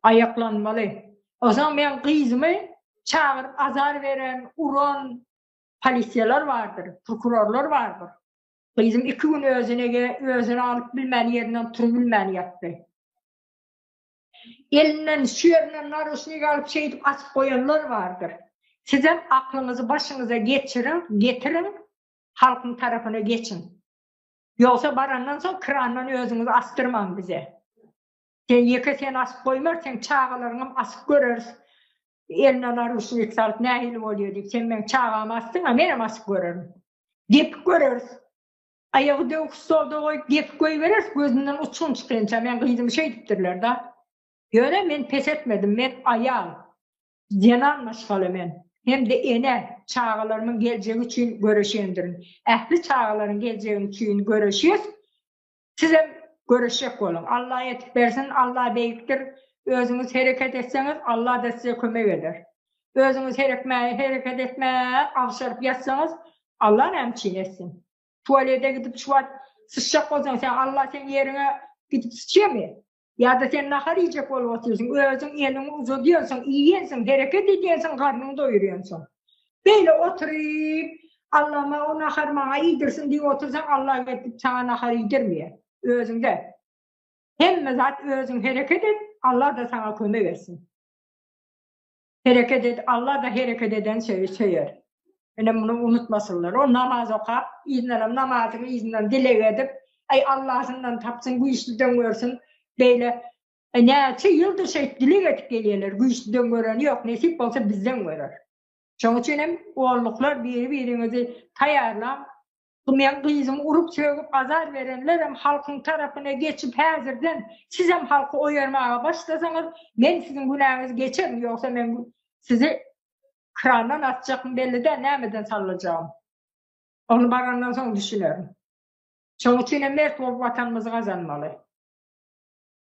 ayaklanmalı. O zaman ben kızımı çağırıp azar veren, uran polisiyalar vardır, prokurorlar vardır. Kızım 2 gün özüne alıp bilmeni yerinden turup bilmeni yaptı. Elinden, şüyerinden narusunu alıp şeydip asıp koyanlar vardır. Sizin aklınızı başınıza getirin, halkın tarafına geçin. Yoksa barandan sonra kırandan özünüzü astırman bize. Sen asıp koymarsan çağalarını asıp görürüz. Elinden narusunu yükselip ne hilim oluyor deyip sen ben çağağımı astın ama benim asıp görürüm. Dip görürüz. Ayağı dövük stolda koyup dip koyuveririz, gözünden uçun çıkınca ben kıydım şey diptirler da. Öyle ben pes etmedim, ben ayal. Zenan maşgalı men. Hem de ene çağalarımın geleceği için görüşendirin. Ehli çağaların geleceği için görüşüyoruz. Size görüşecek olun. Allah yetip versin, Allah beyiktir. Özünüz hareket etseniz Allah da size kömek eder. Özünüz hareket etmeye avşarıp yatsanız Allah emçin etsin. Tuvalete gidip şu an sıçacak olsan sen Allah sen yerine gidip sıçıyor. Ya da sen nahar yiyecek olup oturuyorsun. Özün elini uzatıyorsun, yiyorsun, hareket ediyorsun, karnını doyuruyorsun. Böyle oturup Allah'ıma o nahar bana yedirsin diye otursan Allah gidip sana nahar yedirmiyor. Özünde. Hem zat özün hareket et, Allah da sana kömek versin. Hareket et, Allah da hareket eden şeyi söyler. Yani bunu unutmasınlar. O namaz okap, namazını izinden dile edip, ay Allah'ından tapsın, bu işliden görsün. Böyle, ne yıldır şey dile edip geliyorlar, bu işliden gören yok, nasip olsa bizden görür. Çünkü için oğulluklar birbirinizi tayarlam, ben kızım urup sögüp azar verenler hem halkın tarafına geçip hazırdan siz hem halkı oyarmaya başlasanız ben sizin günahınızı geçerim yoksa ben sizi krandan atacağım belli de nemeden sallayacağım. Onu barandan sonra düşünüyorum. Çünkü için mert olup vatanımızı kazanmalı.